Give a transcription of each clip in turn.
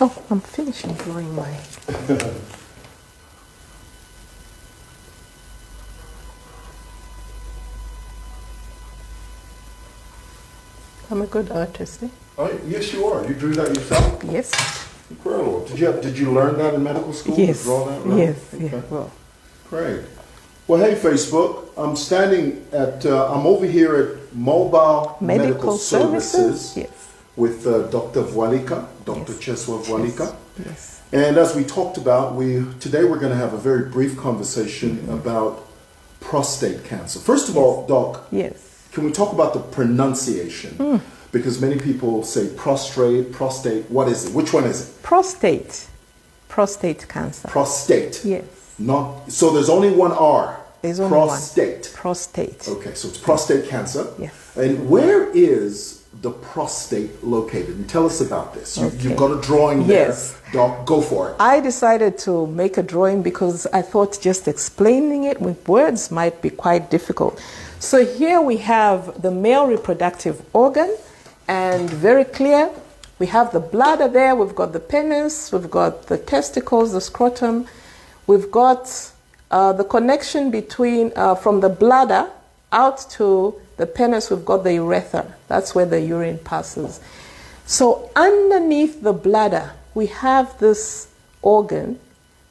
Oh, I'm finishing drawing my... I'm a good artist, eh? Oh, yes, you are. You drew that yourself? Yes. Incredible. Did you learn that in medical school? Yes. Draw that, right? Yes. Okay. Yeah. Well. Great. Well, hey, Facebook. I'm standing at, I'm over here at Mobile Medical Services. Yes. With Dr. VWalika, Dr. VWalika. Yes. And as we talked about, today we're going to have a very brief conversation about prostate cancer. First of all, Doc, yes, can we talk about the pronunciation? Because many people say prostate. What is it? Which one is it? Prostate cancer. Prostate. Yes. So there's only one R. There's only prostate. One. Prostate. Okay, so it's prostate cancer. Yes. And where is the prostate located? And tell us about this. You've got a drawing there. Yes. Doc, go for it. I decided to make a drawing because I thought just explaining it with words might be quite difficult. So here we have the male reproductive organ, and very clear. We have the bladder there, we've got the penis, we've got the testicles, the scrotum, we've got the connection between, from the bladder out to the penis, we've got the urethra. That's where the urine passes. So underneath the bladder, we have this organ,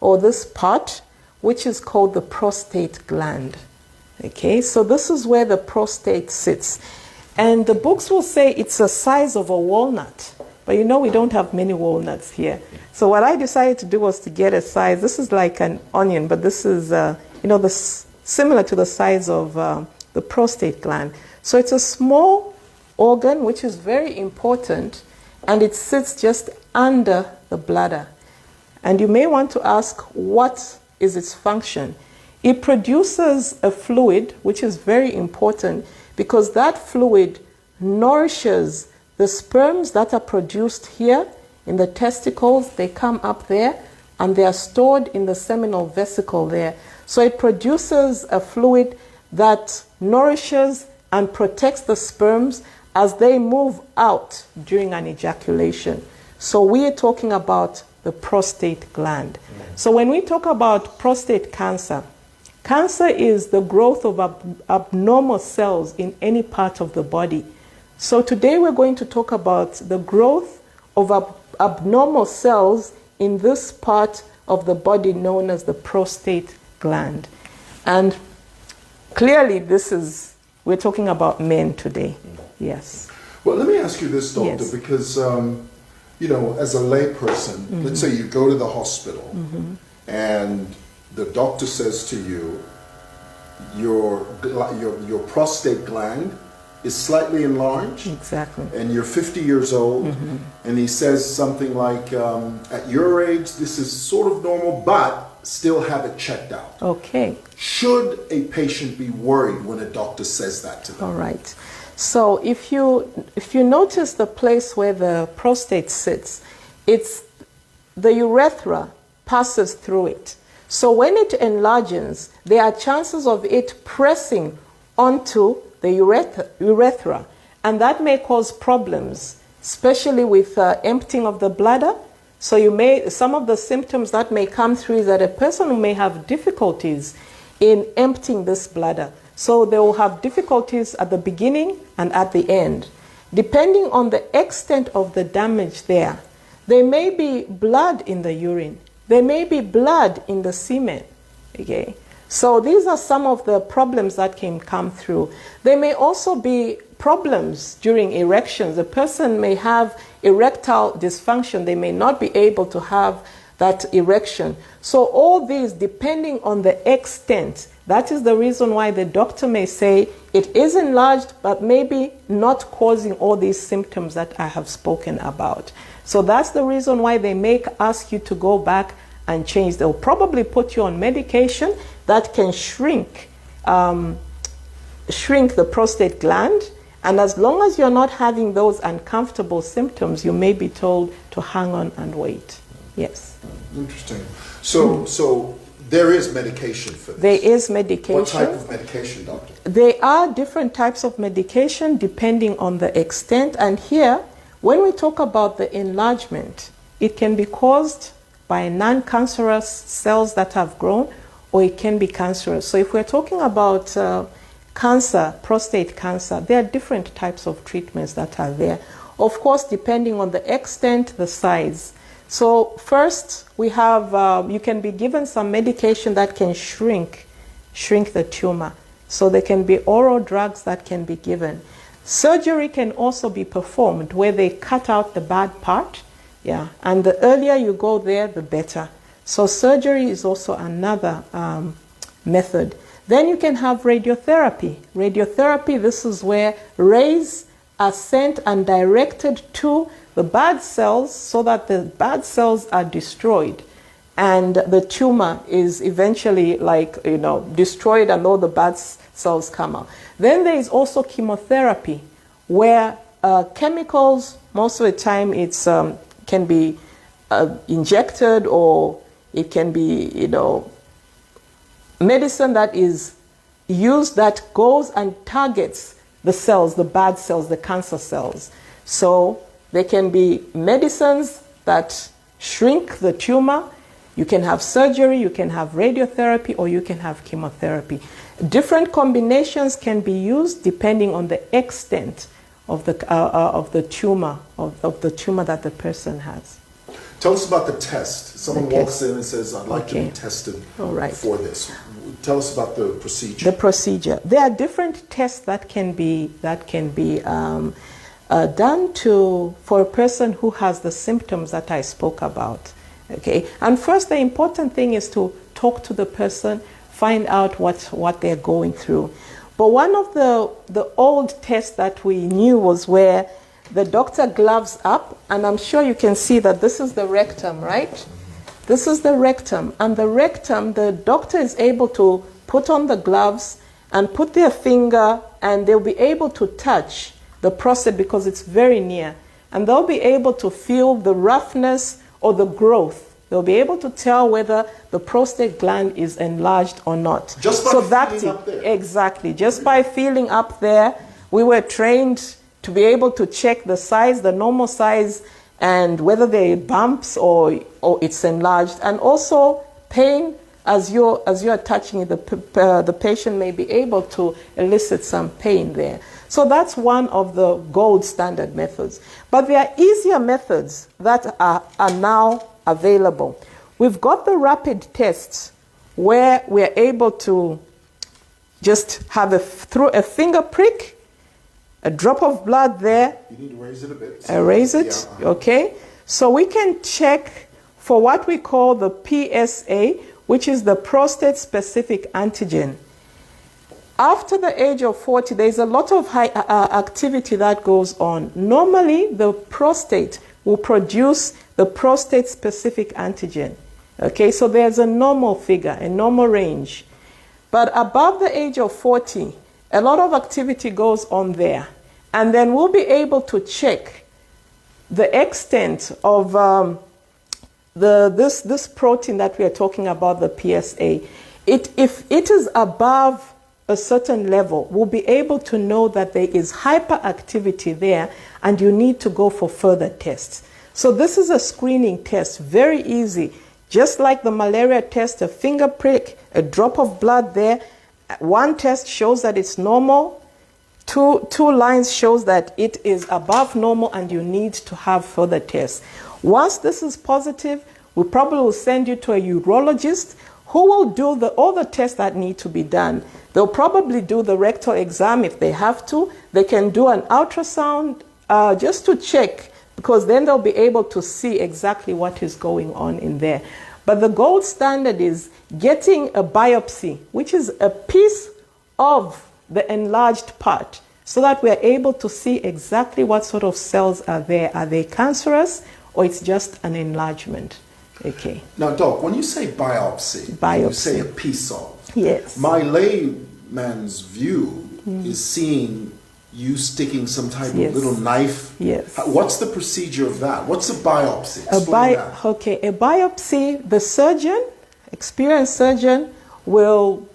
or this part, which is called the prostate gland. Okay, so this is where the prostate sits. And the books will say it's the size of a walnut. But you know we don't have many walnuts here. So what I decided to do was to get a size. This is like an onion, but this is, similar to the size of the prostate gland. So it's a small organ which is very important, and it sits just under the bladder. And you may want to ask, what is its function? It produces a fluid which is very important because that fluid nourishes the sperms that are produced here in the testicles. They come up there and they are stored in the seminal vesicle there. So it produces a fluid that nourishes and protects the sperms as they move out during an ejaculation. So we are talking about the prostate gland. So when we talk about prostate cancer, cancer is the growth of abnormal cells in any part of the body. So today we're going to talk about the growth of abnormal cells in this part of the body known as the prostate gland. And clearly we're talking about men today. Yes. Well, let me ask you this, doctor, Yes. because, as a layperson, let's say you go to the hospital and the doctor says to you, your prostate gland is slightly enlarged. Exactly. And you're 50 years old, and he says something like, at your age, this is sort of normal, but still have it checked out. Okay. Should a patient be worried when a doctor says that to them? All right. So if you notice the place where the prostate sits, it's the urethra passes through it. So when it enlarges, there are chances of it pressing onto the urethra, and that may cause problems, especially with emptying of the bladder. So some of the symptoms that may come through is that a person may have difficulties in emptying this bladder. So they will have difficulties at the beginning and at the end. Depending on the extent of the damage there may be blood in the urine. There may be blood in the semen. Okay? So these are some of the problems that can come through. There may also be problems during erections. A person may have erectile dysfunction. They may not be able to have that erection. So all these, depending on the extent, that is the reason why the doctor may say it is enlarged, but maybe not causing all these symptoms that I have spoken about. So that's the reason why they may ask you to go back and change. They'll probably put you on medication that can shrink the prostate gland. And as long as you're not having those uncomfortable symptoms, you may be told to hang on and wait. Yes. Interesting. So there is medication for this? There is medication. What type of medication, doctor? There are different types of medication depending on the extent. And here, when we talk about the enlargement, it can be caused by non-cancerous cells that have grown, or it can be cancerous. So if we're talking about cancer, prostate cancer, there are different types of treatments that are there. Of course, depending on the extent, the size. So first, we have, you can be given some medication that can shrink the tumor. So there can be oral drugs that can be given. Surgery can also be performed where they cut out the bad part. Yeah, and the earlier you go there, the better. So surgery is also another method. Then you can have radiotherapy. Radiotherapy, this is where rays are sent and directed to the bad cells so that the bad cells are destroyed. And the tumor is eventually destroyed and all the bad cells come out. Then there is also chemotherapy where chemicals, most of the time it's can be injected, or it can be, medicine that is used that goes and targets the cells, the bad cells, the cancer cells. So there can be medicines that shrink the tumor. You can have surgery, you can have radiotherapy, or you can have chemotherapy. Different combinations can be used depending on the extent of the tumor that the person has. Tell us about the test. Someone walks in and says, I'd like to be tested for this. Tell us about the procedure. The procedure. There are different tests that can be done for a person who has the symptoms that I spoke about. Okay. And first, the important thing is to talk to the person, find out what they're going through. But one of the old tests that we knew was where the doctor gloves up, and I'm sure you can see that this is the rectum, right? This is the rectum, and the rectum, the doctor is able to put on the gloves and put their finger, and they'll be able to touch the prostate because it's very near, and they'll be able to feel the roughness or the growth. They'll be able to tell whether the prostate gland is enlarged or not. Just by feeling up there? Exactly. Just by feeling up there, we were trained to be able to check the size, the normal size, and whether there are bumps or it's enlarged. And also pain, as you're touching it, the patient may be able to elicit some pain there. So that's one of the gold standard methods. But there are easier methods that are now available. We've got the rapid tests where we're able to just have through a finger prick, a drop of blood there. You need to raise it a bit. Raise it, yeah. Okay. So we can check for what we call the PSA, which is the prostate-specific antigen. After the age of 40, there's a lot of high activity that goes on. Normally, the prostate will produce the prostate-specific antigen. Okay, so there's a normal figure, a normal range. But above the age of 40, a lot of activity goes on there. And then we'll be able to check the extent of this protein that we are talking about, the PSA. If it is above a certain level, we'll be able to know that there is hyperactivity there and you need to go for further tests. So this is a screening test, very easy. Just like the malaria test, a finger prick, a drop of blood there. One test shows that it's normal. Two lines shows that it is above normal and you need to have further tests. Once this is positive, we probably will send you to a urologist who will do all the tests that need to be done. They'll probably do the rectal exam if they have to. They can do an ultrasound just to check, because then they'll be able to see exactly what is going on in there. But the gold standard is getting a biopsy, which is a piece of the enlarged part, so that we're able to see exactly what sort of cells are there. Are they cancerous or it's just an enlargement? Okay. Now, Doc, when you say biopsy, you say a piece of. Yes. My layman's view is seeing you sticking some type of little knife. Yes. What's the procedure of that? What's a biopsy? Okay, a biopsy, the surgeon, experienced surgeon, will,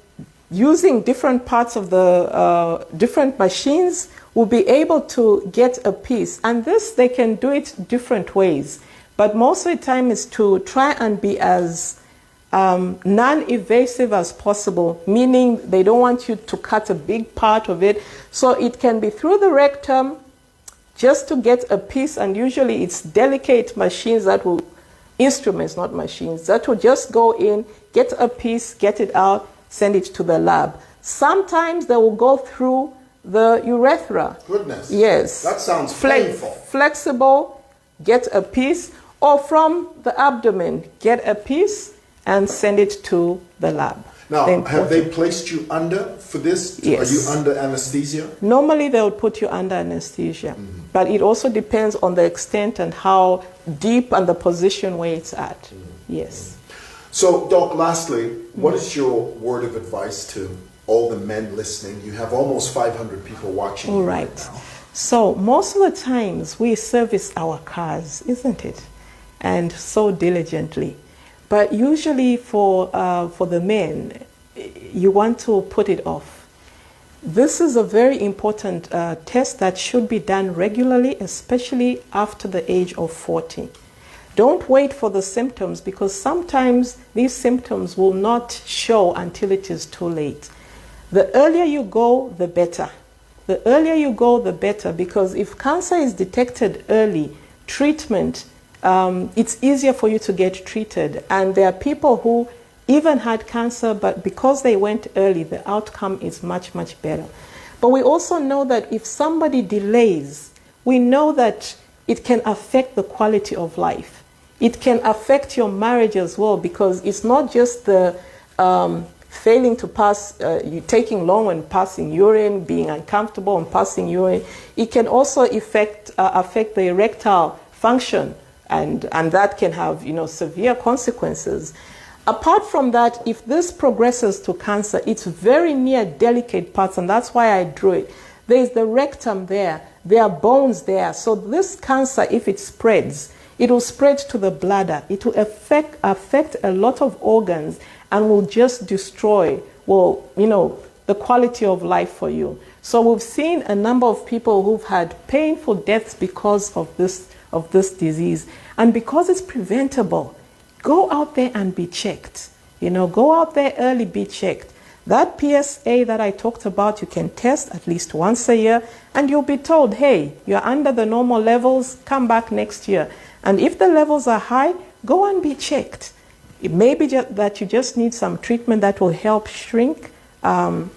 using different parts of the different machines, will be able to get a piece. And this, they can do it different ways. But most of the time is to try and be as non-invasive as possible, meaning they don't want you to cut a big part of it. So it can be through the rectum just to get a piece, and usually it's delicate machines that will, instruments, not machines, that will just go in, get a piece, get it out, send it to the lab. Sometimes they will go through the urethra. Goodness. Yes. That sounds painful. Flexible, get a piece, or from the abdomen, get a piece and send it to the lab. Now, have they placed you under for this? Yes. Are you under anesthesia? Normally, they would put you under anesthesia, but it also depends on the extent and how deep and the position where it's at. Yes. So, Doc, lastly, what is your word of advice to all the men listening? You have almost 500 people watching. All you right. now. So, most of the times we service our cars, isn't it? And so diligently. But usually for the men, you want to put it off. This is a very important test that should be done regularly, especially after the age of 40. Don't wait for the symptoms, because sometimes these symptoms will not show until it is too late. The earlier you go, the better. The earlier you go, the better, because if cancer is detected early, treatment, it's easier for you to get treated. And there are people who even had cancer, but because they went early, the outcome is much, much better. But we also know that if somebody delays, we know that it can affect the quality of life. It can affect your marriage as well, because it's not just the failing to pass, you taking long when passing urine, being uncomfortable when passing urine. It can also affect the erectile function, and that can have, severe consequences. Apart from that, if this progresses to cancer, it's very near delicate parts, and that's why I drew it. There's the rectum there, there are bones there. So this cancer, if it spreads, it will spread to the bladder. It will affect a lot of organs and will just destroy, the quality of life for you. So we've seen a number of people who've had painful deaths because of this disease. And because it's preventable, go out there and be checked. Go out there early, be checked. That PSA that I talked about, you can test at least once a year, and you'll be told, hey, you're under the normal levels, come back next year. And if the levels are high, go and be checked. It may be that you just need some treatment that will help shrink the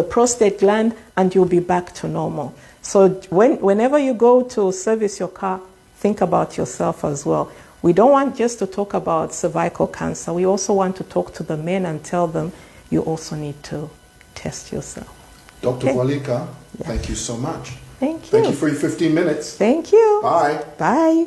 prostate gland, and you'll be back to normal. So whenever you go to service your car, think about yourself as well. We don't want just to talk about cervical cancer. We also want to talk to the men and tell them you also need to test yourself. Dr. Walika, thank you so much. Thank you. Thank you for your 15 minutes. Thank you. Bye. Bye.